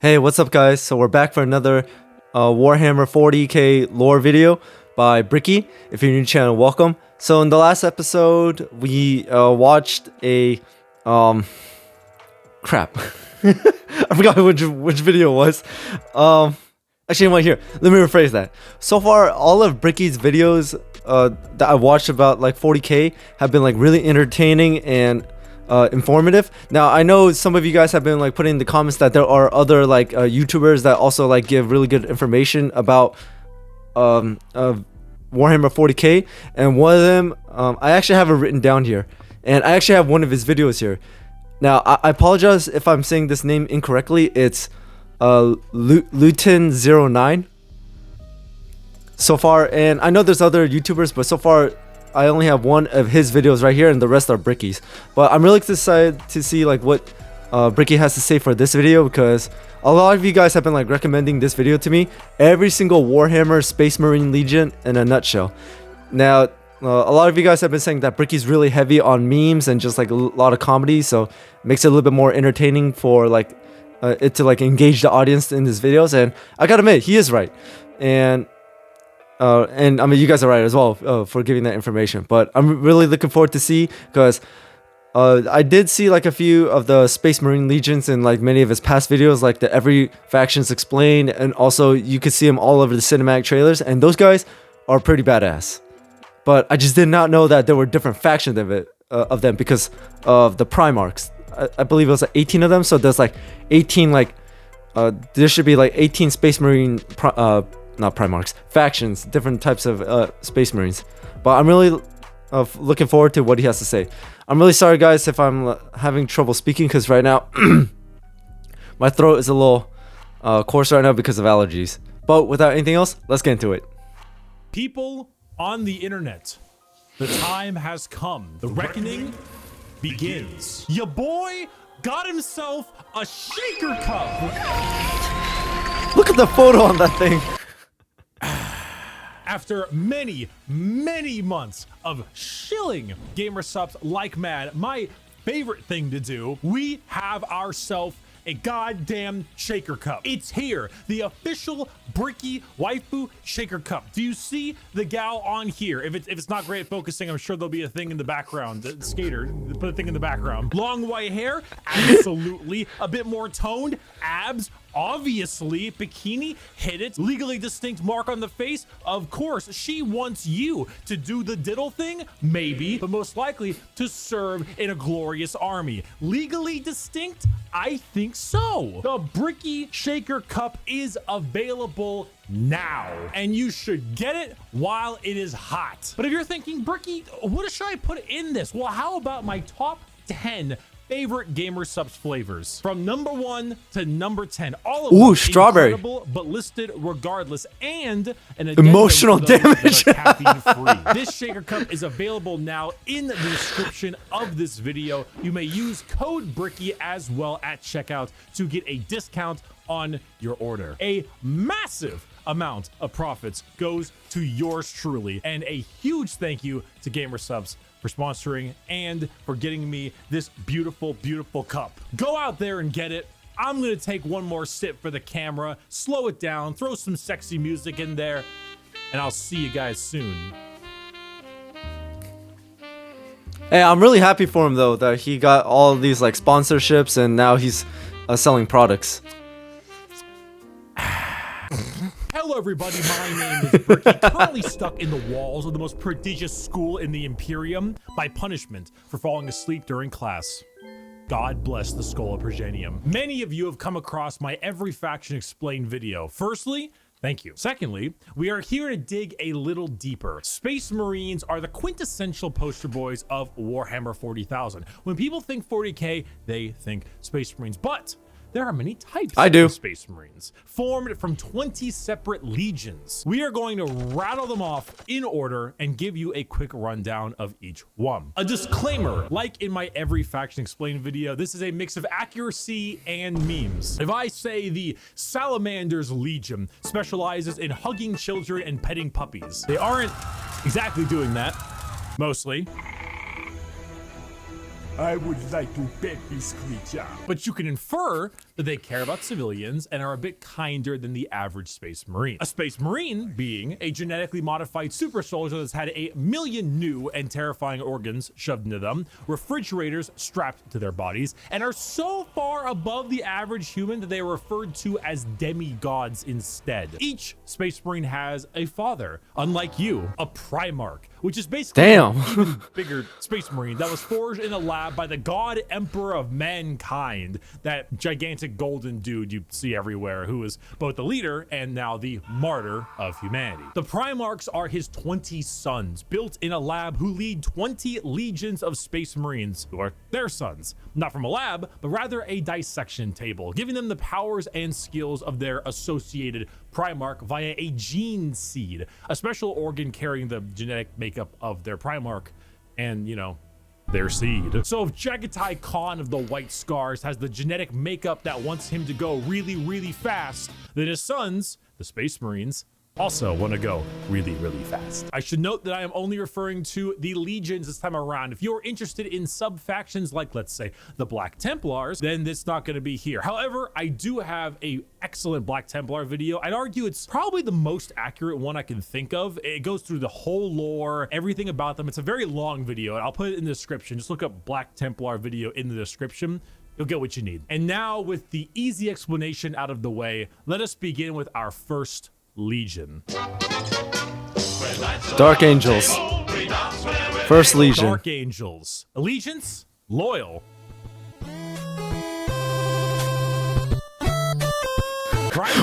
Hey, what's up guys? So we're back for another Warhammer 40k lore video by Bricky. If you're new to the channel, welcome. So in the last episode, we watched a crap. I forgot which video it was. Actually, right here. Let me rephrase that. So far, all of Bricky's videos that I watched about like 40k have been like really entertaining and informative. Now I know some of you guys have been like putting in the comments that there are other like YouTubers that also like give really good information about Warhammer 40k, and one of them I actually have it written down here, and I actually have one of his videos here. Now I apologize if I'm saying this name incorrectly. It's Luton09 so far, and I know there's other YouTubers, but so far I only have one of his videos right here, and the rest are Bricky's. But I'm really excited to see like what Bricky has to say for this video, because a lot of you guys have been like recommending this video to me. Every single Warhammer Space Marine Legion in a nutshell. Now a lot of you guys have been saying that Bricky's really heavy on memes and just like a lot of comedy, so it makes it a little bit more entertaining for like it to like engage the audience in his videos. And I gotta admit, he is right. And I mean, you guys are right as well for giving that information. But I'm really looking forward to see, because I did see like a few of the Space Marine Legions in like many of his past videos, like the Every Factions Explained, and also you could see him all over the cinematic trailers, and those guys are pretty badass. But I just did not know that there were different factions of them because of the Primarchs. I believe it was like 18 of them, so there's like 18 like there should be like 18 Space Marine not Primarchs, factions, different types of Space Marines. But I'm really looking forward to what he has to say. I'm really sorry guys if I'm having trouble speaking, because right now my throat is a little coarse right now because of allergies. But without anything else, let's get into it. People on the internet, the time has come. The reckoning begins. Ya boy got himself a shaker cup. Look at the photo on that thing. After many months of shilling gamer subs like mad, my favorite thing to do, we have ourselves a goddamn shaker cup. It's here, the official Bricky waifu shaker cup. Do you see the gal on here? If it's not great at focusing, I'm sure there'll be a thing in the background. Skater, put a thing in the background. Long white hair, absolutely. A bit more toned, abs, obviously. Bikini, hit it. Legally distinct mark on the face, of course. She wants you to do the diddle thing, maybe, but most likely to serve in a glorious army. Legally distinct? I think so. The Bricky Shaker Cup is available now, and you should get it while it is hot. But if you're thinking, Bricky, what should I put in this? Well, how about my top 10 favorite gamer subs flavors from number 1 to number 10? All of them strawberry, incredible, but listed regardless, and an emotional damage. Caffeine free. This shaker cup is available now in the description of this video. You may use code Bricky as well at checkout to get a discount on your order. A massive amount of profits goes to yours truly, and a huge thank you to gamer subs for sponsoring and for getting me this beautiful cup. Go out there and get it. I'm gonna take one more sip for the camera, slow it down, throw some sexy music in there, and I'll see you guys soon. Hey, I'm really happy for him though, that he got all of these like sponsorships, and now he's selling products. Hello everybody, my name is Bricky, currently stuck in the walls of the most prodigious school in the Imperium by punishment for falling asleep during class. God bless the Skull of Progenium. Many of you have come across my Every Faction Explained video. Firstly, thank you. Secondly, we are here to dig a little deeper. Space Marines are the quintessential poster boys of Warhammer 40,000. When people think 40k, they think Space Marines, but there are many types of Space Marines, formed from 20 separate legions. We are going to rattle them off in order and give you a quick rundown of each one. A disclaimer, like in my Every Faction Explained video, this is a mix of accuracy and memes. If I say the Salamander's Legion specializes in hugging children and petting puppies, they aren't exactly doing that, mostly. I would like to pet this creature. But you can infer that they care about civilians and are a bit kinder than the average Space Marine. A Space Marine being a genetically modified super soldier that's had 1,000,000 new and terrifying organs shoved into them, refrigerators strapped to their bodies, and are so far above the average human that they are referred to as demigods instead. Each Space Marine has a father, unlike you, a Primarch, which is basically an even bigger Space Marine that was forged in a lab by the God Emperor of mankind, that gigantic golden dude you see everywhere, who is both the leader and now the martyr of humanity. The Primarchs are his 20 sons, built in a lab, who lead 20 legions of Space Marines, who are their sons, not from a lab, but rather a dissection table, giving them the powers and skills of their associated Primarch via a gene seed, a special organ carrying the genetic makeup of their Primarch and, you know, their seed. So if Jagatai Khan of the White Scars has the genetic makeup that wants him to go really, really fast, then his sons, the Space Marines, also want to go really, really fast. I should note that I am only referring to the legions this time around. If you're interested in sub-factions like, let's say, the Black Templars, then it's not going to be here. However, I do have a excellent Black Templar video. I'd argue it's probably the most accurate one I can think of. It goes through the whole lore, everything about them. It's a very long video, and I'll put it in the description. Just look up Black Templar video in the description. You'll get what you need. And now, with the easy explanation out of the way, let us begin with our first Legion. Dark Angels. First Legion. Dark Angels. Allegiance, loyal.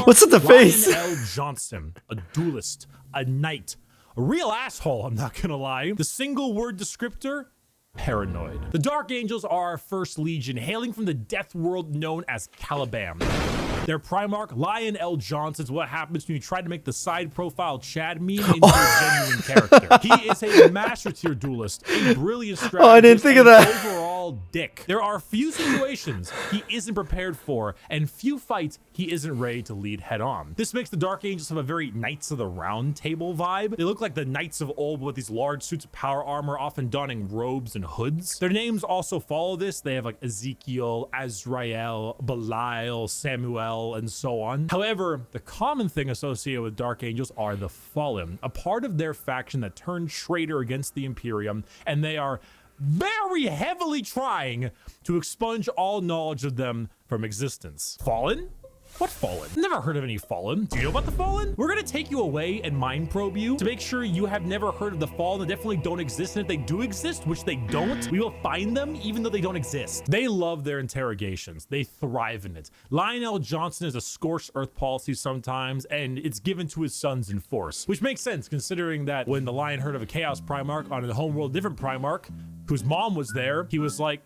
What's with the face? Ryan L. Johnson, a duelist, a knight, a real asshole, I'm not gonna lie. The single word descriptor, paranoid. The Dark Angels are our first Legion, hailing from the death world known as Caliban. Their Primarch, Lion L. Johnson, is what happens when you try to make the side profile Chad meme into a genuine character. He is a master tier duelist, a brilliant strategist, I didn't think of that. Overall dick. There are few situations he isn't prepared for, and few fights he isn't ready to lead head on. This makes the Dark Angels have a very Knights of the Round Table vibe. They look like the knights of old with these large suits of power armor, often donning robes and hoods. Their names also follow this. They have like Ezekiel, Azrael, Belial, Samuel, and so on. However, the common thing associated with Dark Angels are the Fallen, a part of their faction that turned traitor against the Imperium, and they are very heavily trying to expunge all knowledge of them from existence. Fallen? What Fallen? Never heard of any Fallen. Do you know about the Fallen? We're gonna take you away and mind probe you to make sure you have never heard of the Fallen. They definitely don't exist, and if they do exist, which they don't, we will find them even though they don't exist. They love their interrogations. They thrive in it. Lionel Johnson is a scorched earth policy sometimes, and it's given to his sons in force, which makes sense considering that when the Lion heard of a Chaos Primarch on a homeworld different Primarch, whose mom was there, he was like,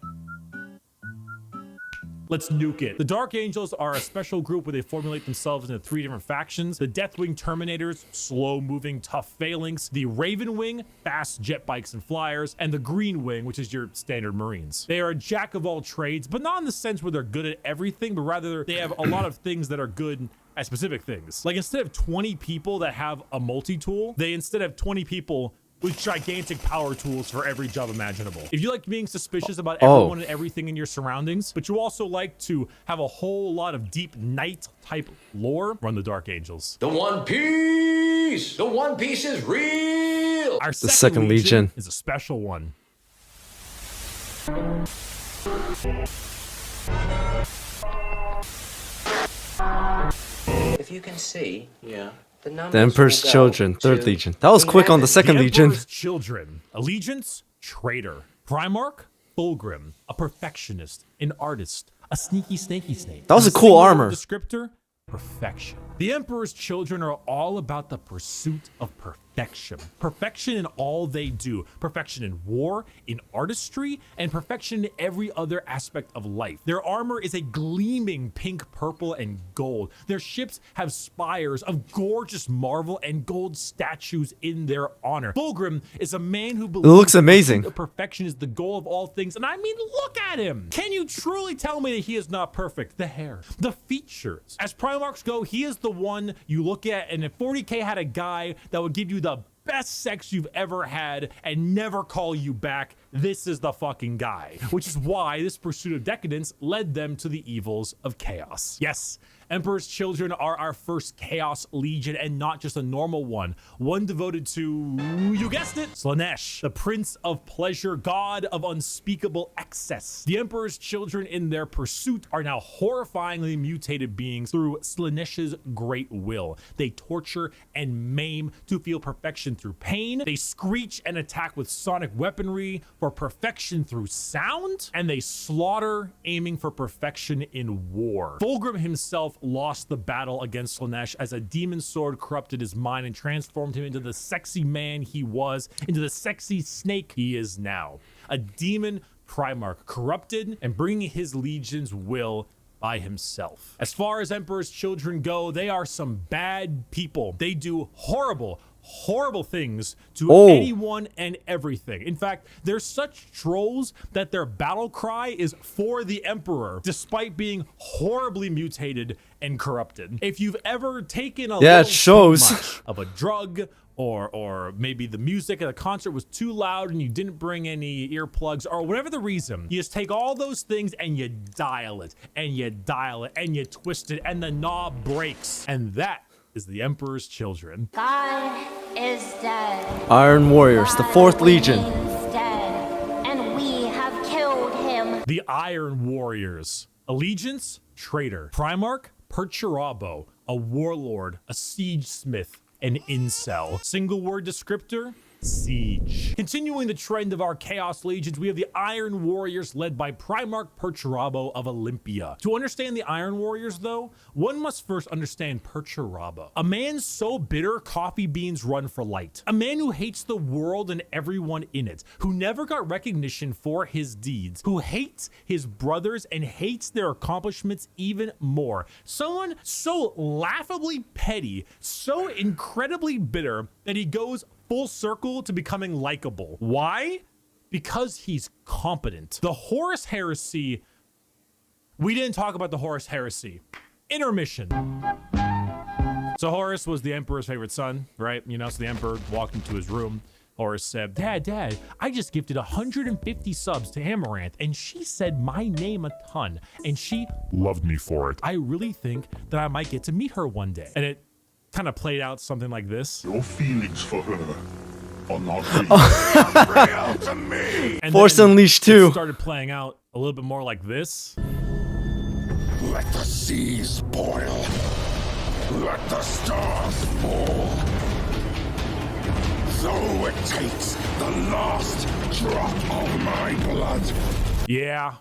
let's nuke it. The Dark Angels are a special group where they formulate themselves into 3 different factions. The Deathwing Terminators, slow-moving, tough phalanx. The Raven Wing, fast jet bikes and flyers. And the Green Wing, which is your standard Marines. They are a jack of all trades, but not in the sense where they're good at everything, but rather they have a lot of things that are good at specific things. Like instead of 20 people that have a multi-tool, they instead have 20 people with gigantic power tools for every job imaginable. If you like being suspicious about everyone and everything in your surroundings, but you also like to have a whole lot of deep knight type lore, run the Dark Angels. The One Piece! The One Piece is real! Our The second Legion is a special one. If you can see, Yeah. The Emperor's Children, Third Legion. That was quick on the Second Legion. Emperor's Children. Allegiance, traitor. Primarch, Fulgrim, a perfectionist, an artist, a sneaky snaky snake. That was a cool armor. Descriptor, perfection. The Emperor's Children are all about the pursuit of perfection. Perfection in all they do. Perfection in war, in artistry, and perfection in every other aspect of life. Their armor is a gleaming pink, purple, and gold. Their ships have spires of gorgeous marble and gold statues in their honor. Fulgrim is a man who believes looks amazing. that perfection is the goal of all things. And I mean, look at him. Can you truly tell me that he is not perfect? The hair, the features. As Primarchs go, he is the one you look at, and if 40K had a guy that would give you the best sex you've ever had and never call you back. This is the fucking guy. Which is why this pursuit of decadence led them to the evils of chaos. Yes, Emperor's Children are our first Chaos Legion, and not just a normal one. One devoted to, you guessed it, Slaanesh, the Prince of Pleasure, god of unspeakable excess. The Emperor's Children in their pursuit are now horrifyingly mutated beings through Slaanesh's great will. They torture and maim to feel perfection through pain. They screech and attack with sonic weaponry for perfection through sound. And they slaughter, aiming for perfection in war. Fulgrim himself lost the battle against Slaanesh as a demon sword corrupted his mind and transformed him into the sexy man he was, into the sexy snake he is now. A demon Primarch, corrupted and bringing his legion's will by himself. As far as Emperor's Children go, they are some bad people. They do horrible things to anyone and everything. In fact, they're such trolls that their battle cry is for the Emperor, despite being horribly mutated and corrupted. If you've ever taken a little too much of a drug, or maybe the music at a concert was too loud and you didn't bring any earplugs, or whatever the reason, you just take all those things and you dial it and you dial it and you twist it and the knob breaks. And that is the Emperor's Children. God is dead. Iron Warriors, the 4th Legion. Remains dead, and we have killed him. The Iron Warriors. Allegiance, traitor. Primarch, Perturabo, a warlord, a siege smith, an incel. Single word descriptor, siege. Continuing the trend of our Chaos Legions, we have the Iron Warriors led by Primarch Perturabo of Olympia. To understand the Iron Warriors though, one must first understand Perturabo. A man so bitter coffee beans run for light. A man who hates the world and everyone in it, who never got recognition for his deeds, who hates his brothers and hates their accomplishments even more. Someone so laughably petty, so incredibly bitter that he goes full circle to becoming likable. Why? Because he's competent. The Horus Heresy. We didn't talk about the Horus Heresy. Intermission. So Horus was the Emperor's favorite son, right? You know, so the Emperor walked into his room. Horus said, Dad, I just gifted 150 subs to Amaranth, and she said my name a ton, and she loved me for it. I really think that I might get to meet her one day. And it kind of played out something like this. Your feelings for her are not real to me. And Force then Unleashed it 2. started playing out a little bit more like this. Let the seas boil. Let the stars fall. Though it takes the last drop of my blood. Yeah.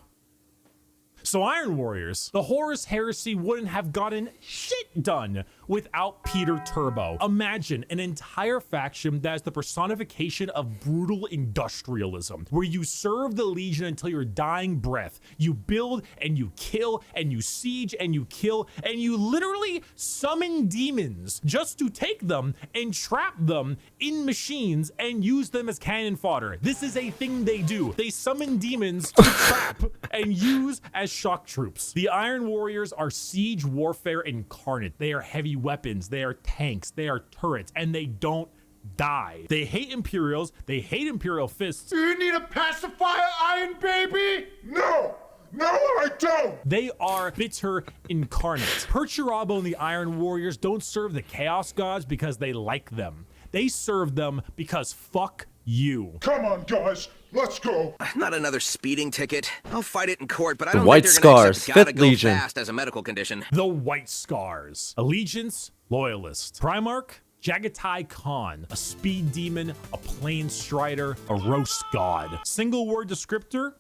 So Iron Warriors, the Horus Heresy wouldn't have gotten shit done without Peter Turbo. Imagine an entire faction that is the personification of brutal industrialism, where you serve the Legion until your dying breath. You build and you kill and you siege and you kill and you literally summon demons just to take them and trap them in machines and use them as cannon fodder. This is a thing they do. They summon demons to trap and use as shock troops. The Iron Warriors are siege warfare incarnate. They are heavy weapons, they are tanks, they are turrets, and they don't die. They hate Imperials, they hate Imperial fists. Do you need a pacifier, Iron Baby? No, I don't. They are bitter incarnate. Perturabo and the Iron Warriors don't serve the Chaos Gods because they like them. They serve them because fuck you. Come on, guys, let's go. Not another speeding ticket. I'll fight it in court, but I The don't White think they're gonna Scars, accept gotta 5th go Legion. fast as a medical condition. The White Scars. Allegiance, Loyalist. Primarch, Jagatai Khan. A speed demon, a plane strider, a roast god. Single word descriptor,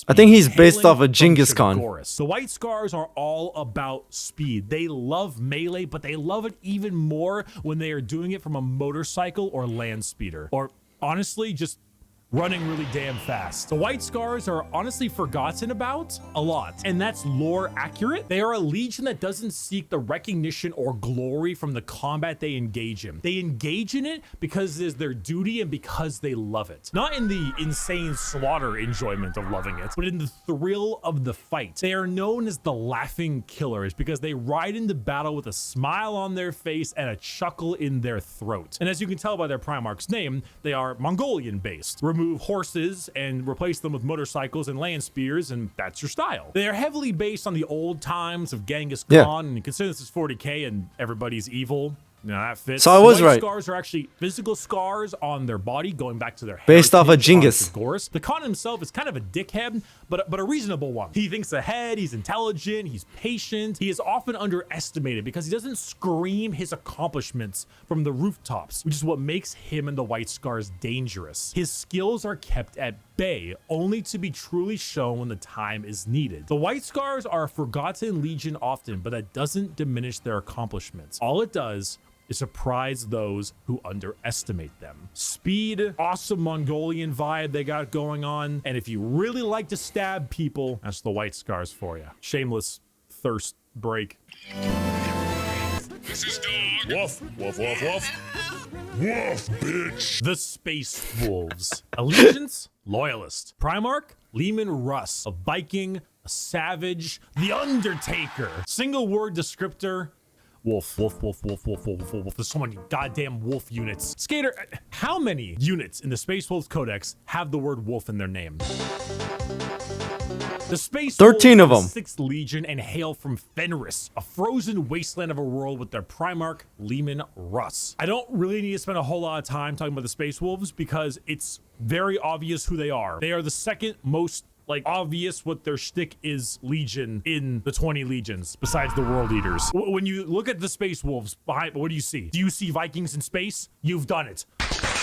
I think he's based hailing off of from Genghis Khan. Chagoris. The White Scars are all about speed. They love melee, but they love it even more when they are doing it from a motorcycle or land speeder. Or honestly, just running really damn fast. The White Scars are honestly forgotten about a lot, and that's lore accurate. They are a legion that doesn't seek the recognition or glory from the combat they engage in. They engage in it because it is their duty and because they love it. Not in the insane slaughter enjoyment of loving it, but in the thrill of the fight. They are known as the Laughing Killers because they ride into battle with a smile on their face and a chuckle in their throat. And as you can tell by their Primarch's name, they are Mongolian based. Remove horses and replace them with motorcycles and land spears, and that's your style. They are heavily based on the old times of Genghis Khan, and consider this is 40k and everybody's evil. No, that fits. So I was right. Scars are actually physical scars on their body, going back to their based off of heritage, Genghis. of course. The Khan himself is kind of a dickhead, but a reasonable one. He thinks ahead, he's intelligent, he's patient. He is often underestimated because he doesn't scream his accomplishments from the rooftops, which is what makes him and the White Scars dangerous. His skills are kept at bay, only to be truly shown when the time is needed. The White Scars are a forgotten legion often, but that doesn't diminish their accomplishments. All it does is surprise those who underestimate them. Speed, awesome Mongolian vibe they got going on. And if you really like to stab people, that's the White Scars for you. Shameless thirst break. This is dog. Woof, woof, woof, woof. Woof, bitch. The Space Wolves. Allegiance, Loyalist. Primarch, Leman Russ. A Viking, a Savage, the Undertaker. Single word descriptor, wolf, wolf, wolf, wolf, wolf, wolf, wolf, wolf. There's so many goddamn wolf units. Skater, how many units in the Space Wolves Codex have the word wolf in their name? The Space 13 of Wolves them. are the 6th Legion and hail from Fenris, a frozen wasteland of a world with their Primarch, Leman Russ. I don't really need to spend a whole lot of time talking about the Space Wolves because it's very obvious who they are. They are the second most obvious what their shtick is legion in the 20 legions besides the World Eaters. When you look at the Space Wolves behind, what do you see? Do you see Vikings in space? You've done it.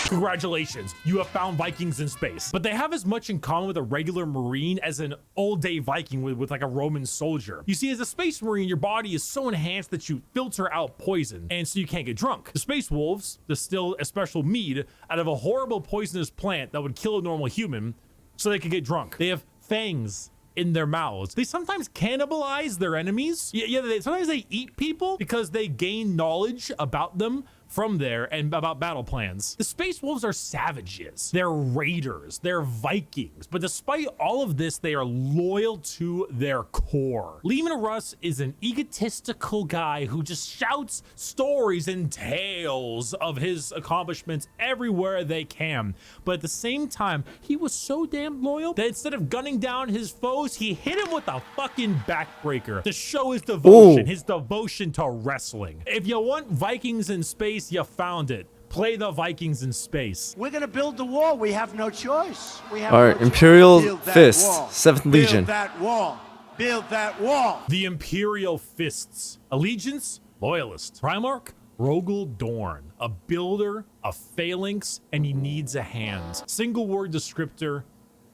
Congratulations, you have found Vikings in space. But they have as much in common with a regular Marine as an old day Viking with like a Roman soldier. You see, as a Space Marine, your body is so enhanced that you filter out poison, and so you can't get drunk. The Space Wolves distill a special mead out of a horrible poisonous plant that would kill a normal human so they could get drunk. They have fangs in their mouths. They sometimes cannibalize their enemies. Sometimes they eat people because they gain knowledge about them from there and about battle plans. The Space Wolves are savages. They're raiders. They're Vikings. But despite all of this, they are loyal to their core. Leman Russ is an egotistical guy who just shouts stories and tales of his accomplishments everywhere they can. But at the same time, he was so damn loyal that instead of gunning down his foes, he hit him with a fucking backbreaker to show his devotion, his devotion to wrestling. If you want Vikings in space, you found it. Play the Vikings in space. We're gonna build the wall. We have no choice. We have All right, no choice. Imperial Build that Fist, wall. 7th Legion. Build that wall. Build that wall. The Imperial Fists. Allegiance, Loyalist. Primarch, Rogel Dorn. A builder, a phalanx, and he needs a hand. Single word descriptor,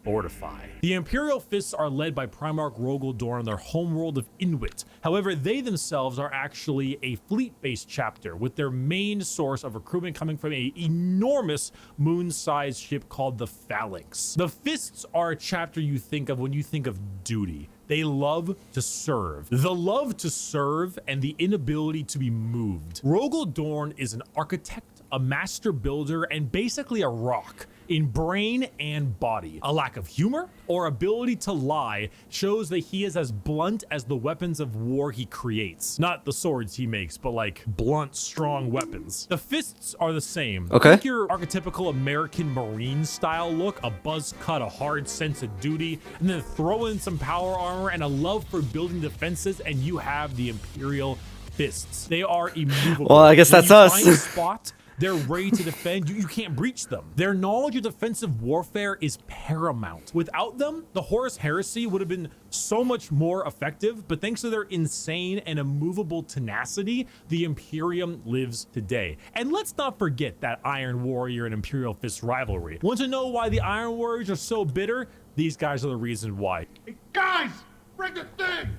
fortify. The Imperial Fists are led by Primarch Rogel Dorn on their homeworld of Inuit. However, they themselves are actually a fleet-based chapter, with their main source of recruitment coming from an enormous moon-sized ship called the Phalanx. The Fists are a chapter you think of when you think of duty. They love to serve. The love to serve and the inability to be moved. Rogel Dorn is an architect, a master builder, and basically a rock in brain and body. A lack of humor or ability to lie shows that he is as blunt as the weapons of war he creates. Not the swords he makes, but like blunt, strong weapons. The Fists are the same. Okay. Take your archetypical American Marine style look, a buzz cut, a hard sense of duty, and then throw in some power armor and a love for building defenses, and you have the Imperial Fists. They are immovable. Well, I guess When that's you us. find a spot, they're ready to defend. You can't breach them. Their knowledge of defensive warfare is paramount. Without them, the Horus Heresy would have been so much more effective, but thanks to their insane and immovable tenacity, the Imperium lives today. And let's not forget that Iron Warrior and Imperial Fist rivalry. Want to know why the Iron Warriors are so bitter? These guys are the reason why. Hey, guys, bring the thing.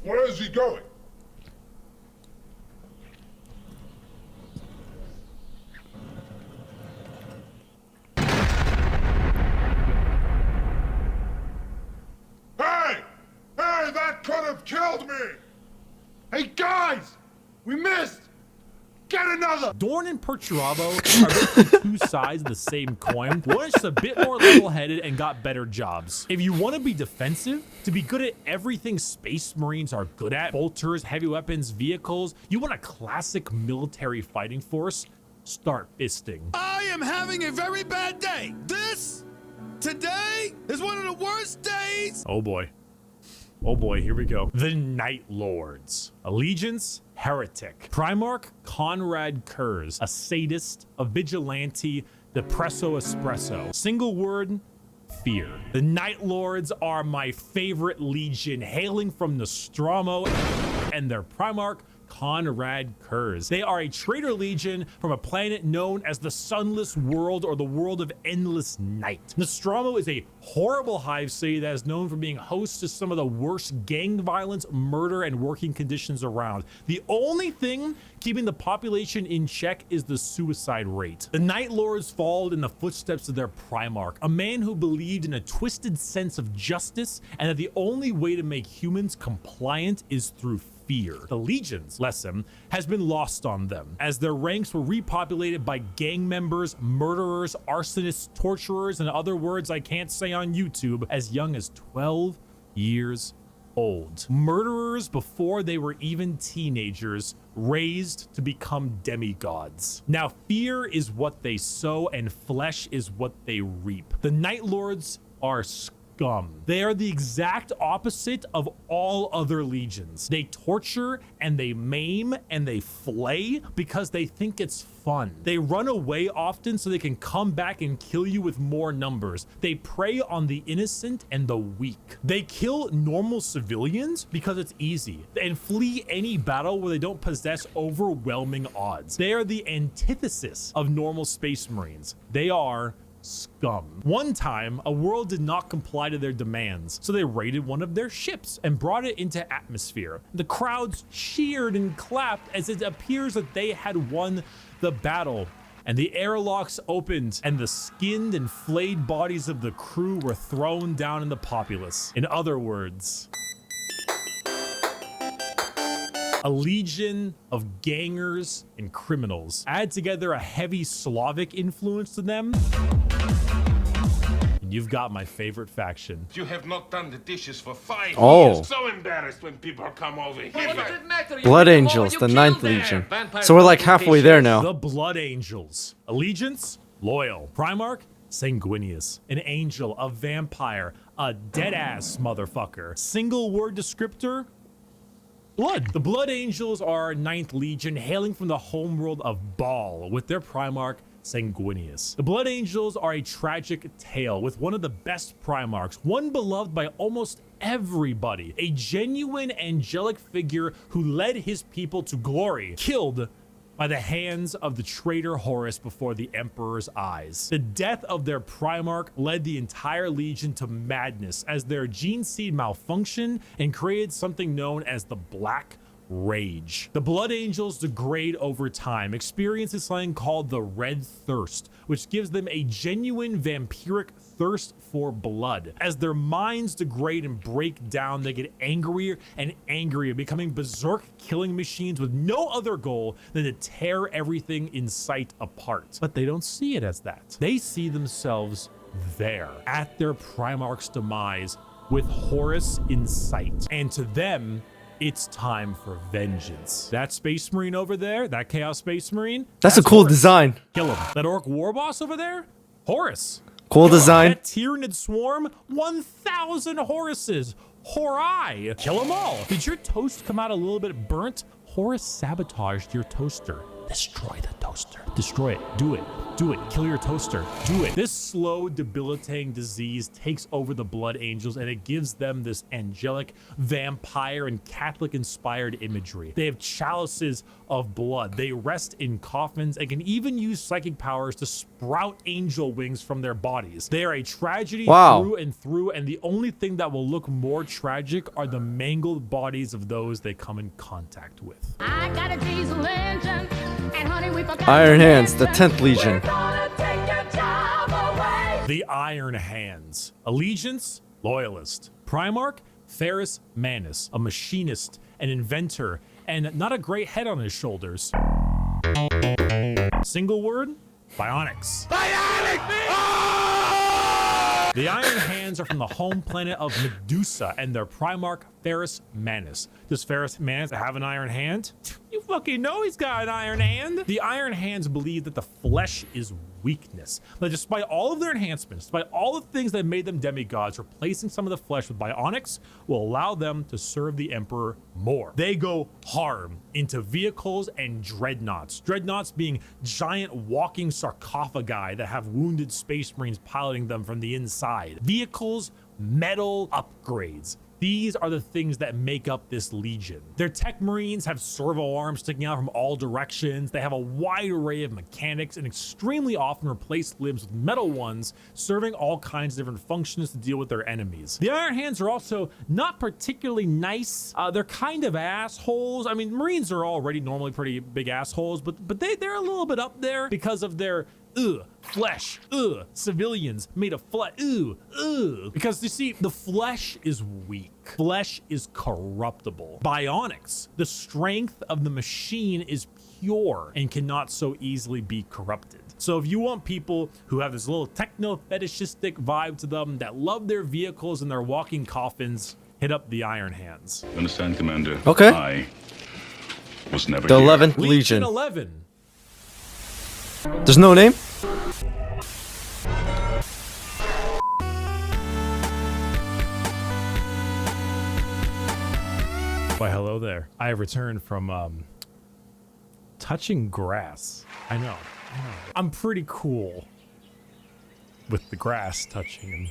Where is he going? Hey guys! We missed! Get another! Dorn and Perturabo are basically two sides of the same coin. One is just a bit more level-headed and got better jobs. If you want to be defensive, to be good at everything Space Marines are good at, bolters, heavy weapons, vehicles, you want a classic military fighting force, start fisting. I am having a very bad day. Today is one of the worst days. Oh boy. Oh boy, here we go. The Night Lords. Allegiance, heretic. Primarch, Conrad Kurz. A sadist, a vigilante, depresso espresso. Single word, fear. The Night Lords are my favorite legion, hailing from Nostromo and their Primarch, Conrad Kurz. They are a traitor legion from a planet known as the Sunless World, or the World of Endless Night. Nostromo is a horrible hive city that is known for being host to some of the worst gang violence, murder, and working conditions around. The only thing keeping the population in check is the suicide rate. The Night Lords followed in the footsteps of their Primarch, a man who believed in a twisted sense of justice and that the only way to make humans compliant is through fear. The Legion's lesson has been lost on them, as their ranks were repopulated by gang members, murderers, arsonists, torturers, and other words I can't say on YouTube, as young as 12 years old. Murderers before they were even teenagers, raised to become demigods. Now, fear is what they sow and flesh is what they reap. The Night Lords are scum. They are the exact opposite of all other legions. They torture and they maim and they flay because they think it's fun. They run away often so they can come back and kill you with more numbers. They prey on the innocent and the weak. They kill normal civilians because it's easy and flee any battle where they don't possess overwhelming odds. They are the antithesis of normal Space Marines. They are scum. One time, a world did not comply to their demands, so they raided one of their ships and brought it into atmosphere. The crowds cheered and clapped as it appears that they had won the battle, and the airlocks opened and the skinned and flayed bodies of the crew were thrown down in the populace. In other words, a legion of gangers and criminals. Add together a heavy Slavic influence to them, and you've got my favorite faction. You have not done the dishes for 5 Oh. years. So embarrassed when people come over here. Blood Angels, the 9th Legion. So we're like halfway there now. The Blood Angels. Allegiance, loyal. Primarch, sanguineous. An angel, a vampire, a dead-ass motherfucker. Single word descriptor, blood. The Blood Angels are 9th Legion, hailing from the homeworld of Baal, with their Primarch, Sanguinius. The Blood Angels are a tragic tale with one of the best Primarchs, one beloved by almost everybody, a genuine angelic figure who led his people to glory, killed by the hands of the traitor Horus before the Emperor's eyes. The death of their Primarch led the entire Legion to madness as their gene seed malfunctioned and created something known as the Black Rage. The Blood Angels degrade over time, experiencing something called the Red Thirst, which gives them a genuine vampiric thirst for blood. As their minds degrade and break down, they get angrier and angrier, becoming berserk killing machines with no other goal than to tear everything in sight apart. But they don't see it as that. They see themselves there, at their Primarch's demise, with Horus in sight. And to them, it's time for vengeance. That Space Marine over there, that Chaos Space Marine, That's a cool Horus. design. Kill him. That Orc War Boss over there, Horus. Cool design. That Tyranid Swarm, 1,000 Horuses. Horai. Kill them all. Did your toast come out a little bit burnt? Horus sabotaged your toaster. Destroy the toaster. Destroy it. Do it. Do it. Kill your toaster. Do it. This slow, debilitating disease takes over the Blood Angels, and it gives them this angelic, vampire, and Catholic-inspired imagery. They have chalices of blood. They rest in coffins and can even use psychic powers to sprout angel wings from their bodies. They are a tragedy through and through, and the only thing that will look more tragic are the mangled bodies of those they come in contact with. I got a diesel engine, and honey, we forgot Iron to Hands, the mention 10th Legion. we're gonna take your job away. The Iron Hands. Allegiance, loyalist. Primarch, Ferrus Manus, a machinist an inventor, and not a great head on his shoulders. Single word, bionics. The Iron Hands are from the home planet of Medusa and their Primarch Ferrus Manus. Does Ferrus Manus have an iron hand? You fucking know he's got an iron hand. The Iron Hands believe that the flesh is weakness. But despite all of their enhancements, despite all the things that made them demigods, replacing some of the flesh with bionics will allow them to serve the Emperor more. They go hard into vehicles and dreadnoughts. Dreadnoughts being giant walking sarcophagi that have wounded space marines piloting them from the inside. Vehicles, metal upgrades. These are the things that make up this legion. Their tech marines have servo arms sticking out from all directions. They have a wide array of mechanics and extremely often replace limbs with metal ones, serving all kinds of different functions to deal with their enemies. The Iron Hands are also not particularly nice. They're kind of assholes. I mean, marines are already normally pretty big assholes, but they're a little bit up there because of their flesh, civilians made of flesh, because you see, the flesh is weak. Flesh is corruptible. Bionics, the strength of the machine is pure and cannot so easily be corrupted. So if you want people who have this little techno fetishistic vibe to them, that love their vehicles and their walking coffins, hit up the Iron Hands. Understand, Commander? Okay. I was never The here. 11th Legion. 11. There's no name? Why, hello there. I have returned from touching grass. I know. I'm pretty cool with the grass touching. And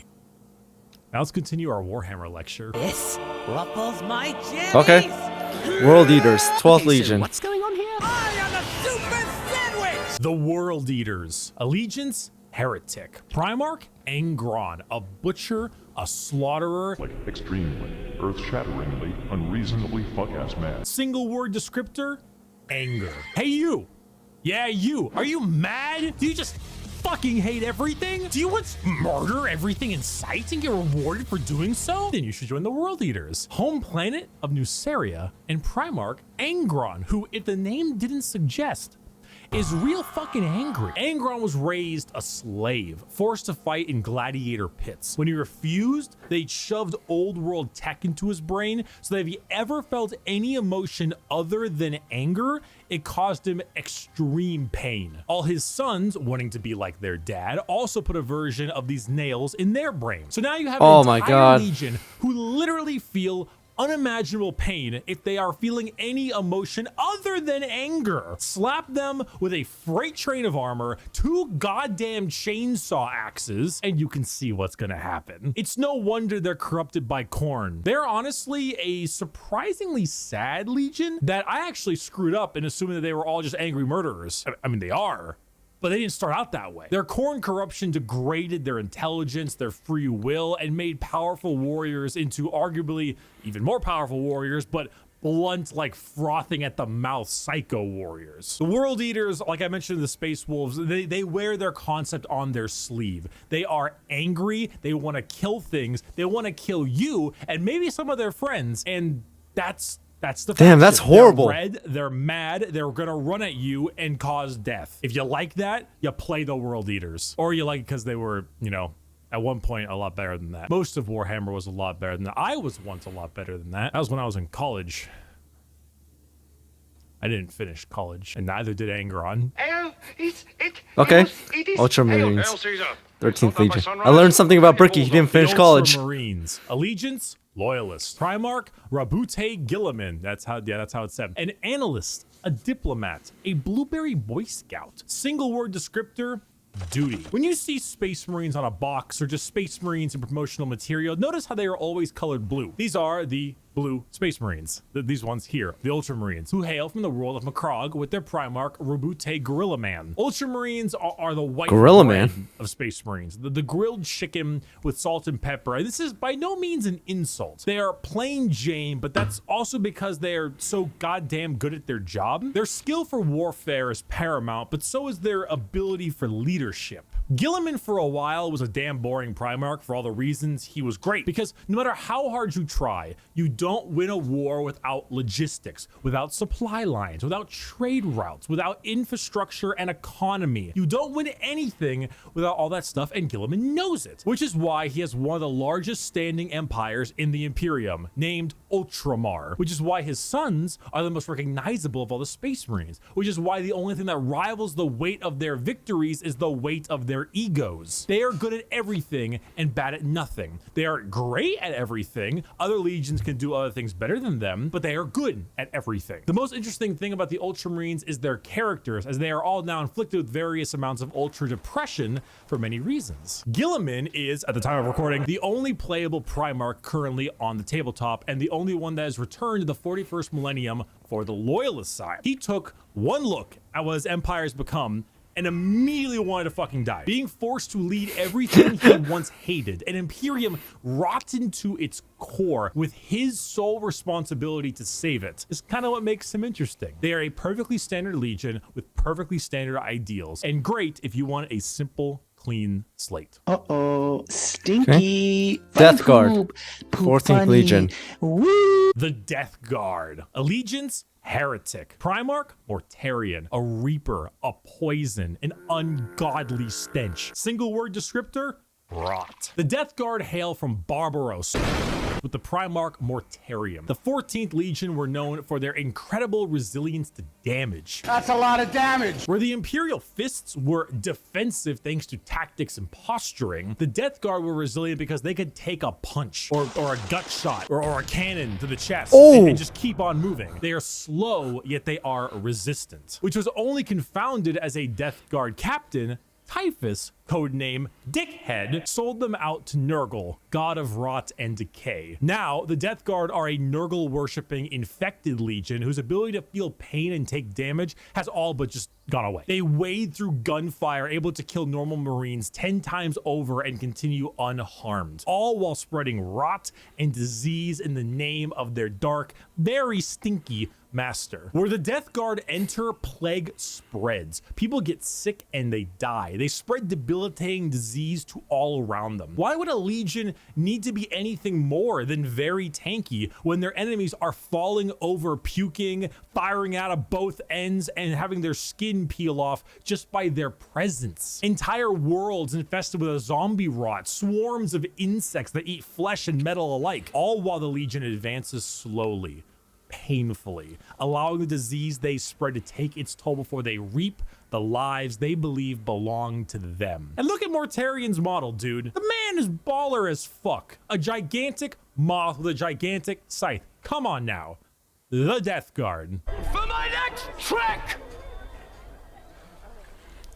now let's continue our Warhammer lecture. This ruffles my jammies. Okay. World Eaters, 12th Legion. What's going on here? I am a super sandwich. The World Eaters. Allegiance, heretic. Primarch, Angron, a butcher, a slaughterer. Like extremely, earth-shatteringly, unreasonably fuck-ass mad. Single word descriptor, anger. Hey you. Yeah, you. Are you mad? Do you just fucking hate everything? Do you want to murder everything in sight and get rewarded for doing so? Then you should join the World Eaters. Home planet of Nuceria and Primarch Angron, who, if the name didn't suggest, is real fucking angry. Angron was raised a slave, forced to fight in gladiator pits. When he refused, they shoved old world tech into his brain so that if he ever felt any emotion other than anger, it caused him extreme pain. All his sons, wanting to be like their dad, also put a version of these nails in their brain. So now you have an entire legion who literally feel unimaginable pain if they are feeling any emotion other than anger. Slap them with a freight train of armor, 2 goddamn chainsaw axes, and you can see what's gonna happen. It's no wonder they're corrupted by corn. They're honestly a surprisingly sad legion that I actually screwed up in assuming that they were all just angry murderers. I mean, they are, but they didn't start out that way. Their corn corruption degraded their intelligence, their free will, and made powerful warriors into arguably even more powerful warriors, but blunt, like frothing at the mouth psycho warriors. The World Eaters, like I mentioned in the Space Wolves, they wear their concept on their sleeve. They are angry, they want to kill things, they want to kill you, and maybe some of their friends, and that's the Damn, that's horrible. They're red, they're mad, they're gonna run at you and cause death. If you like that, you play the World Eaters. Or you like it because they were, you know, at one point a lot better than that. Most of Warhammer was a lot better than that. I was once a lot better than that. That was when I was in college. I didn't finish college, and neither did Angron. Okay. Ultramarines, 13th Legion. I learned something about Bricky. He didn't finish college. Ultramarines. Allegiance, loyalist. Primarch, Rabute Gilliman. That's how it's said. An analyst, a diplomat, a blueberry boy scout. Single word descriptor, duty. When you see Space Marines on a box or just Space Marines in promotional material, notice how they are always colored blue. These are the blue Space Marines. These ones here, the Ultramarines, who hail from the world of Macrog with their Primarch, Rabute Gorilla Man. Ultramarines are the white Gorilla bread Man of Space Marines. The grilled chicken with salt and pepper. This is by no means an insult. They are plain Jane, but that's also because they are so goddamn good at their job. Their skill for warfare is paramount, but so is their ability for leadership. Gilliman for a while was a damn boring Primarch for all the reasons he was great, because no matter how hard you try, you don't win a war without logistics, without supply lines, without trade routes, without infrastructure and economy. You don't win anything without all that stuff, and Gilliman knows it, which is why he has one of the largest standing empires in the Imperium, named Ultramar, which is why his sons are the most recognizable of all the Space Marines, which is why the only thing that rivals the weight of their victories is the weight of their egos. They are good at everything and bad at nothing. They are great at everything. Other legions can do other things better than them, but they are good at everything. The most interesting thing about the Ultramarines is their characters, as they are all now inflicted with various amounts of ultra depression for many reasons. Gilliman is, at the time of recording, the only playable Primarch currently on the tabletop, and the only one that has returned to the 41st millennium for the Loyalist side. He took one look at what his empire has become and immediately wanted to fucking die. Being forced to lead everything he once hated, an Imperium rotten to its core with his sole responsibility to save it, is kind of what makes him interesting. They are a perfectly standard legion with perfectly standard ideals, and great if you want a simple, clean slate. Uh-oh, stinky. Okay. Death Guard, 14th Legion. Woo! The Death Guard. Allegiance, Heretic. Primarch, Mortarion. A Reaper, a Poison, an ungodly stench. Single word descriptor, rot. The Death Guard hail from Barbaros, with the Primarch Mortarion. The 14th Legion were known for their incredible resilience to damage. That's a lot of damage. Where the Imperial Fists were defensive thanks to tactics and posturing, the Death Guard were resilient because they could take a punch or a gut shot or a cannon to the chest and just keep on moving. They are slow, yet they are resistant, which was only confounded as a Death Guard captain, Typhus, codename Dickhead, sold them out to Nurgle, god of rot and decay. Now, the Death Guard are a Nurgle-worshipping infected legion whose ability to feel pain and take damage has all but just gone away. They wade through gunfire, able to kill normal Marines 10 times over and continue unharmed, all while spreading rot and disease in the name of their dark, very stinky master. Where the Death Guard enter, plague spreads. People get sick and they die. They spread debilitating disease to all around them. Why would a legion need to be anything more than very tanky when their enemies are falling over, puking, firing out of both ends, and having their skin peel off just by their presence? Entire worlds infested with a zombie rot, swarms of insects that eat flesh and metal alike, all while the legion advances slowly, painfully, allowing the disease they spread to take its toll before they reap the lives they believe belong to them. And look at Mortarion's model, dude. The man is baller as fuck. A gigantic moth with a gigantic scythe. Come on now. The Death Guard. For my next trick!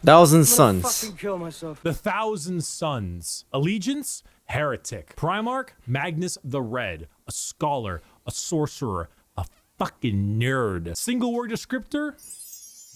Thousand Sons. Fucking kill myself. The Thousand Sons. Allegiance, Heretic. Primarch, Magnus the Red. A scholar, a sorcerer, a fucking nerd. Single word descriptor,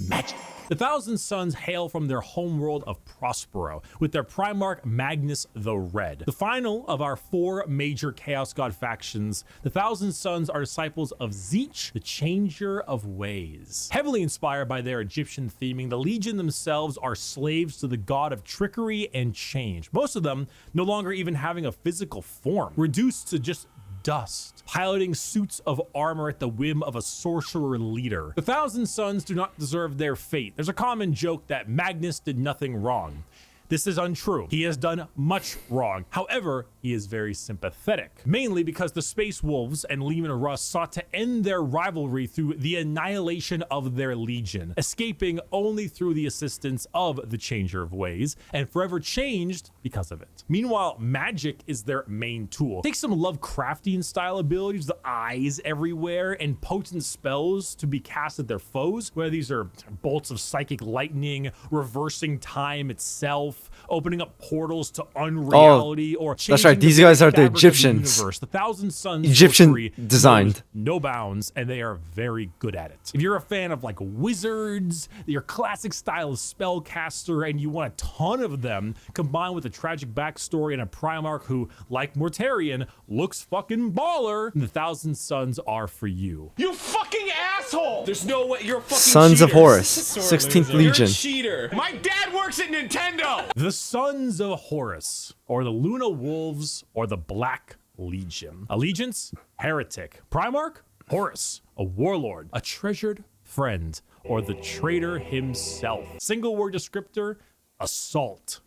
magic. The Thousand Sons hail from their homeworld of Prospero, with their Primarch Magnus the Red. The final of our 4 major Chaos God factions, the Thousand Sons are disciples of Zeech, the Changer of Ways. Heavily inspired by their Egyptian theming, the Legion themselves are slaves to the god of trickery and change. Most of them no longer even having a physical form, reduced to just dust, piloting suits of armor at the whim of a sorcerer leader. The Thousand Sons do not deserve their fate. There's a common joke that Magnus did nothing wrong. This is untrue. He has done much wrong. However, he is very sympathetic, mainly because the Space Wolves and Leman Russ sought to end their rivalry through the annihilation of their legion, escaping only through the assistance of the Changer of Ways, and forever changed because of it. Meanwhile, magic is their main tool. Take some Lovecraftian style abilities, the eyes everywhere, and potent spells to be cast at their foes, whether these are bolts of psychic lightning, reversing time itself, opening up portals to unreality, or changing. That's right. These guys are the Egyptians. The Thousand Sons Egyptian designed. No bounds, and they are very good at it. If you're a fan of like wizards, your classic style of spellcaster, and you want a ton of them, combined with a tragic backstory and a Primarch who, like Mortarion, looks fucking baller, the Thousand Sons are for you. You fucking asshole! There's no way you're a fucking Sons cheater. of Horus, 16th Legion. You're a cheater. My dad works at Nintendo. The Sons of Horus, or the Luna Wolves, or the Black Legion. Allegiance, heretic. Primarch, Horus, a warlord, a treasured friend, or the traitor himself. Single word descriptor, assault.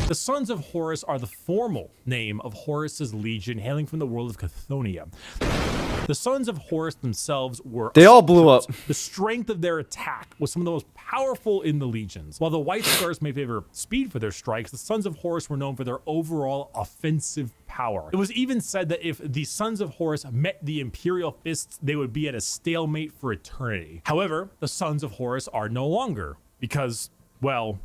The Sons of Horus are the formal name of Horus's legion, hailing from the world of Chthonium. The Sons of Horus themselves were... They all blew up. The strength of their attack was some of the most powerful in the legions. While the White Scars may favor speed for their strikes, the Sons of Horus were known for their overall offensive power. It was even said that if the Sons of Horus met the Imperial Fists, they would be at a stalemate for eternity. However, the Sons of Horus are no longer, because, well...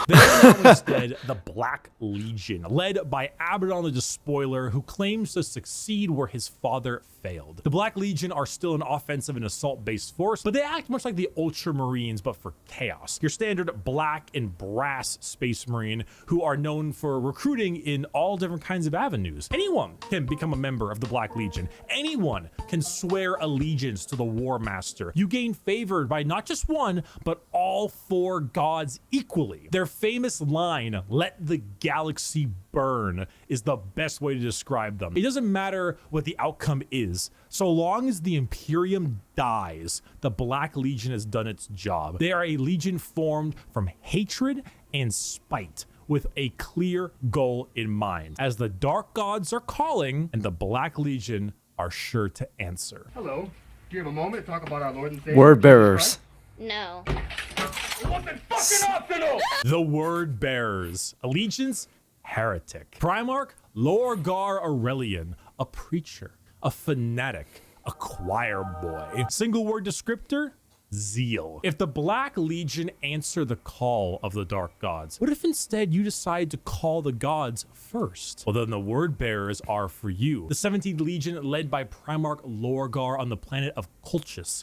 They are now instead the Black Legion, led by Abaddon the Despoiler, who claims to succeed where his father failed. The Black Legion are still an offensive and assault-based force, but they act much like the Ultramarines, but for chaos. Your standard black and brass Space Marine, who are known for recruiting in all different kinds of avenues. Anyone can become a member of the Black Legion. Anyone can swear allegiance to the War Master. You gain favored by not just one, but all four gods equally. Their famous line, "Let the galaxy burn," is the best way to describe them. It doesn't matter what the outcome is. So long as the Imperium dies, the Black Legion has done its job. They are a legion formed from hatred and spite, with a clear goal in mind, as the Dark Gods are calling, and the Black Legion are sure to answer. Hello. Do you have a moment to talk about our Lord and Savior? Word bearers. No. The Word Bearers. Allegiance, heretic. Primarch, Lorgar Aurelian, a preacher, a fanatic, a choir boy. Single word descriptor, zeal. If the Black Legion answer the call of the Dark Gods, what if instead you decide to call the gods first? Well, then the Word Bearers are for you. The 17th Legion, led by Primarch Lorgar on the planet of Colchis.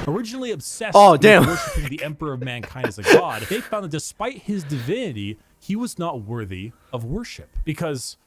Originally obsessed with worshiping the Emperor of Mankind as a god, they found that despite his divinity, he was not worthy of worship because,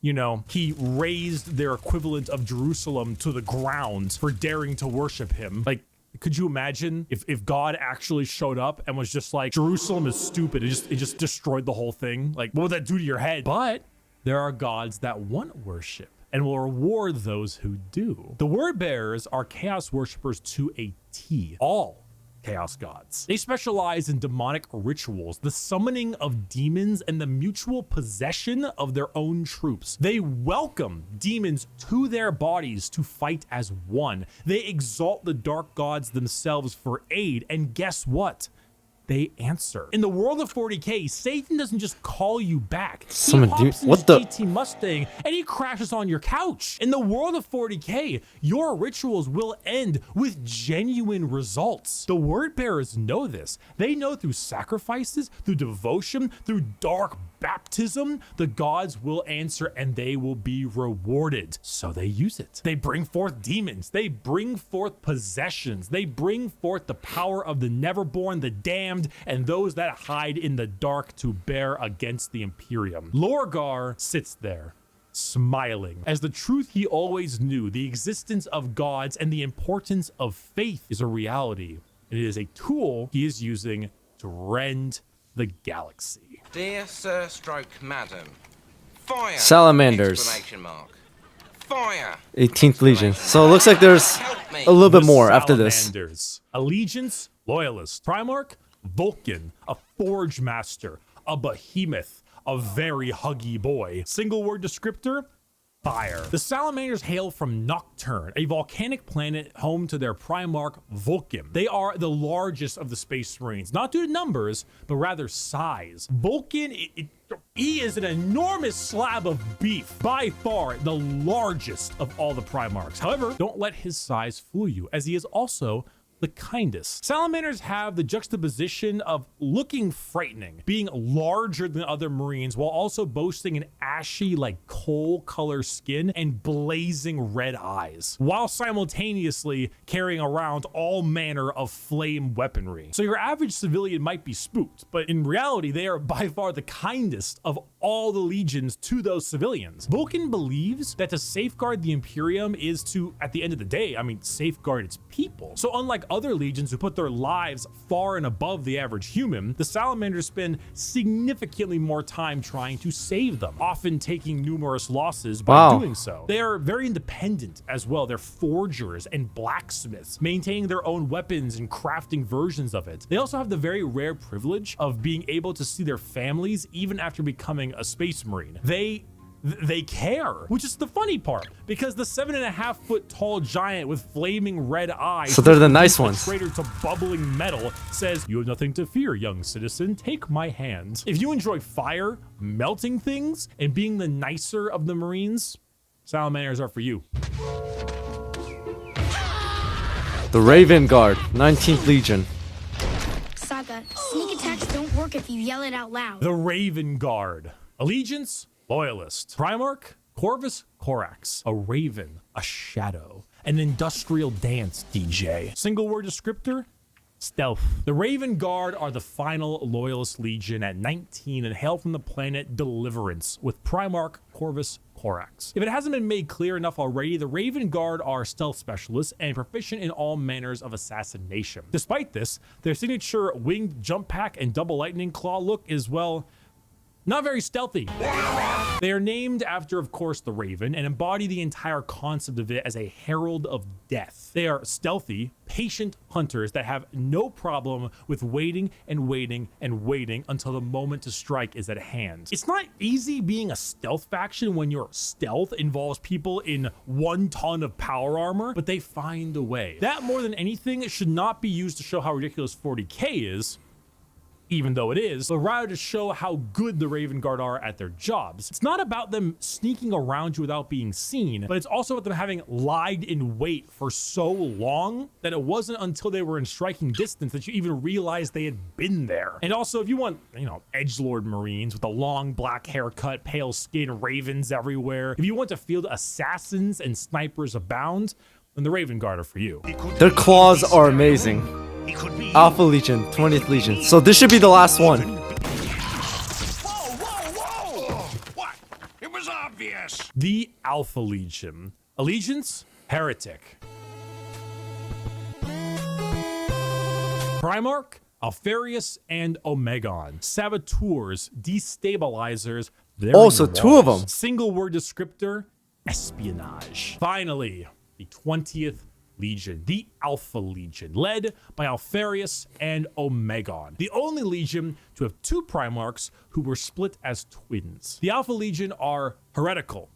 you know, he razed their equivalent of Jerusalem to the ground for daring to worship him. Like, could you imagine if God actually showed up and was just like, Jerusalem is stupid, it just destroyed the whole thing? Like, what would that do to your head? But there are gods that want worship and will reward those who do. The Word Bearers are chaos worshippers to a T. All chaos gods. They specialize in demonic rituals, the summoning of demons, and the mutual possession of their own troops. They welcome demons to their bodies to fight as one. They exalt the dark gods themselves for aid, and guess what? They answer. In the world of 40K, Satan doesn't just call you back. He hops in his GT Mustang and he crashes on your couch. In the world of 40K, your rituals will end with genuine results. The Word Bearers know this. They know through sacrifices, through devotion, through dark baptism, the gods will answer and they will be rewarded. So they use it. They bring forth demons. They bring forth possessions. They bring forth the power of the Neverborn, the damned, and those that hide in the dark to bear against the Imperium. Lorgar sits there, smiling, as the truth he always knew, the existence of gods and the importance of faith, is a reality. It is a tool he is using to rend the galaxy. Dear Sir Stroke Madam, fire! Salamanders. Exclamation mark. Fire! 18th Legion. So it looks like there's a little bit more after this. Salamanders. Allegiance, loyalist. Primarch, Vulcan, a forge master, a behemoth, a very huggy boy. Single word descriptor, fire. The Salamanders hail from Nocturne, a volcanic planet home to their Primarch Vulcan. They are the largest of the Space Marines, not due to numbers, but rather size. Vulcan, he is an enormous slab of beef, by far the largest of all the Primarchs. However, don't let his size fool you, as he is also the kindest. Salamanders have the juxtaposition of looking frightening, being larger than other Marines, while also boasting an ashy, like coal color skin and blazing red eyes, while simultaneously carrying around all manner of flame weaponry. So your average civilian might be spooked, but in reality, they are by far the kindest of all the legions to those civilians. Vulcan believes that to safeguard the Imperium is to, at the end of the day, safeguard its people. So unlike other legions who put their lives far and above the average human, the salamanders spend significantly more time trying to save them, often taking numerous losses by doing so. They are very independent as well. They're forgers and blacksmiths, maintaining their own weapons and crafting versions of it. They also have the very rare privilege of being able to see their families even after becoming a space marine. They care, which is the funny part, because the 7.5-foot tall giant with flaming red eyes, so they're the nice ones, traitor to bubbling metal, says, "You have nothing to fear, young citizen. Take my hand." If you enjoy fire, melting things, and being the nicer of the Marines, salamanders are for you. The Raven Guard, 19th Legion. Saga, sneak attacks don't work if you yell it out loud. The Raven Guard. Allegiance, Loyalist. Primarch, Corvus Corax. A raven, a shadow. An industrial dance DJ. Single word descriptor, stealth. The Raven Guard are the final Loyalist Legion at 19 and hail from the planet Deliverance with Primarch Corvus Corax. If it hasn't been made clear enough already, the Raven Guard are stealth specialists and proficient in all manners of assassination. Despite this, their signature winged jump pack and double lightning claw look is, well, not very stealthy. They are named after, of course, the Raven and embody the entire concept of it as a herald of death. They are stealthy, patient hunters that have no problem with waiting and waiting and waiting until the moment to strike is at hand. It's not easy being a stealth faction when your stealth involves people in 1 ton of power armor, but they find a way. That, more than anything, should not be used to show how ridiculous 40k is, even though it is, but rather to show how good the Raven Guard are at their jobs. It's not about them sneaking around you without being seen, but it's also about them having lied in wait for so long that it wasn't until they were in striking distance that you even realized they had been there. And also, if you want, edgelord Marines with a long black haircut, pale skin, ravens everywhere, if you want to field assassins and snipers abound, then the Raven Guard are for you. Their claws are amazing. Alpha Legion, 20th Legion. So this should be the last one. Whoa! What? It was obvious. The Alpha Legion. Allegiance, Heretic. Primarch, Alfarius, and Omegon. Saboteurs, Destabilizers. So 2 of them. Single word descriptor, espionage. Finally, the 20th Legion, the Alpha Legion, led by Alfarius and Omegon, the only Legion to have 2 Primarchs who were split as twins. The Alpha Legion are heretical,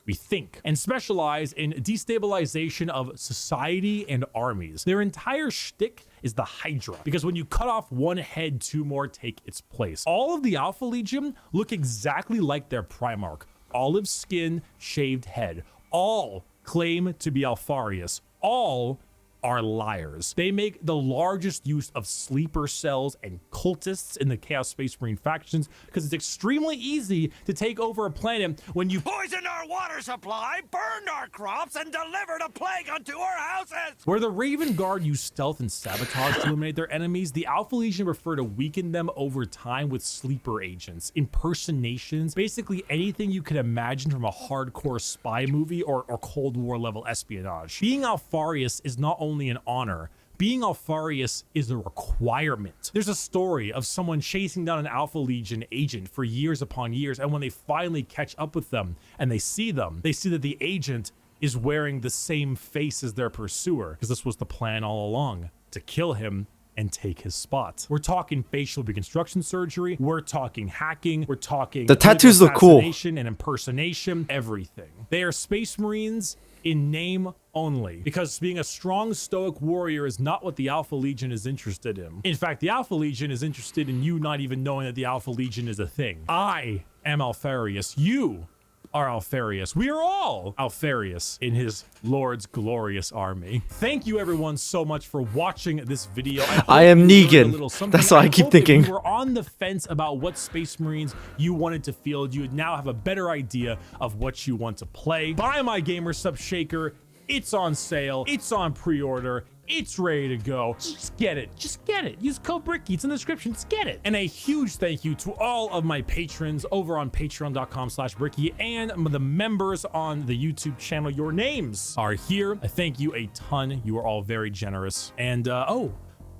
we think, and specialize in destabilization of society and armies. Their entire shtick is the Hydra, because when you cut off one head, 2 more take its place. All of the Alpha Legion look exactly like their Primarch. Olive skin, shaved head. All claim to be Alfarius. All are liars. They make the largest use of sleeper cells and cultists in the Chaos Space Marine factions because it's extremely easy to take over a planet when you poisoned our water supply, burned our crops, and delivered a plague unto our houses. Where the Raven Guard use stealth and sabotage to eliminate their enemies, the Alpha Legion prefer to weaken them over time with sleeper agents, impersonations, basically anything you can imagine from a hardcore spy movie or Cold War level espionage. Being Alfarius is not only an honor, being Alfarius is a requirement. There's a story of someone chasing down an Alpha Legion agent for years upon years, and when they finally catch up with them and they see that the agent is wearing the same face as their pursuer, because this was the plan all along, to kill him and take his spot. We're talking facial reconstruction surgery, we're talking hacking, we're talking the tattoos look cool, and impersonation, everything. They are Space Marines in name only, because being a strong stoic warrior is not what the Alpha Legion is interested in. In fact, the Alpha Legion is interested in you not even knowing that the Alpha Legion is a thing. I am Alfarius. You are Alfarius. We are all Alfarius in his Lord's glorious army. Thank you everyone so much for watching this video. I am Negan. That's what I keep thinking. If you were on the fence about what Space Marines you wanted to field, you would now have a better idea of what you want to play. Buy my Gamer Sub Shaker. It's on sale. It's on pre-order. It's ready to go. Just get it. Just get it. Use code Bricky. It's in the description. Just get it. And a huge thank you to all of my patrons over on patreon.com/Bricky and the members on the YouTube channel. Your names are here. I thank you a ton. You are all very generous. And oh,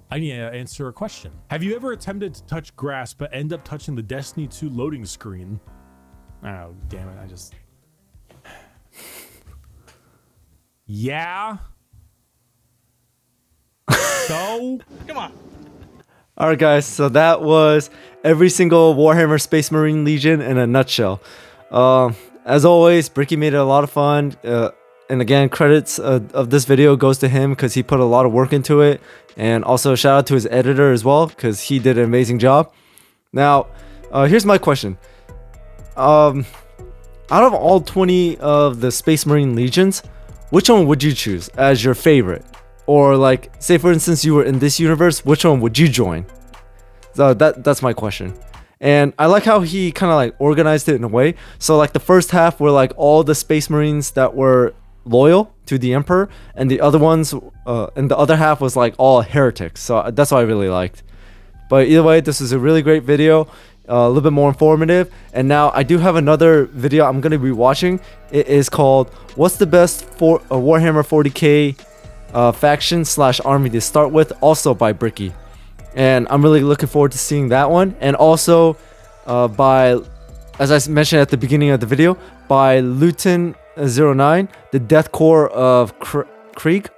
I need to answer a question. Have you ever attempted to touch grass but end up touching the Destiny 2 loading screen? Oh, damn it. I just... Yeah. So? Come on. All right, guys. So that was every single Warhammer Space Marine Legion in a nutshell. As always, Bricky made it a lot of fun. And again, credits of this video goes to him because he put a lot of work into it. And also shout out to his editor as well because he did an amazing job. Now, here's my question. Out of all 20 of the Space Marine Legions, which one would you choose as your favorite? Or like, say for instance, you were in this universe, which one would you join? So that's my question. And I like how he kind of like organized it in a way. So like the first half were like all the Space Marines that were loyal to the Emperor, and the other ones, and the other half was like all heretics. So that's what I really liked. But either way, this is a really great video. A little bit more informative. And now I do have another video I'm going to be watching. It is called What's the Best for Warhammer 40k faction / army to start with, also by Bricky. And I'm really looking forward to seeing that one. And also by, as I mentioned at the beginning of the video, by Luton09, the Death Corps of Craig.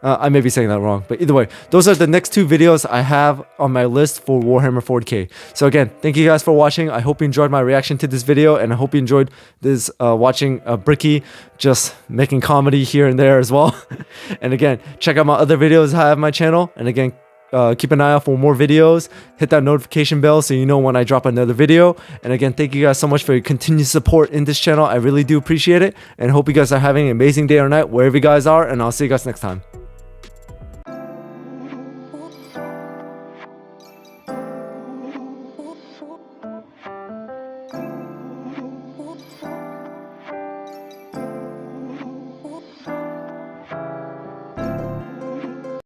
I may be saying that wrong, but either way, those are the next two videos I have on my list for Warhammer 40k. So again, thank you guys for watching. I hope you enjoyed my reaction to this video, and I hope you enjoyed this watching Bricky just making comedy here and there as well. And again, check out my other videos I have on my channel. And again, keep an eye out for more videos. Hit that notification bell so you know when I drop another video. And again, thank you guys so much for your continued support in this channel. I really do appreciate it, and hope you guys are having an amazing day or night wherever you guys are, and I'll see you guys next time.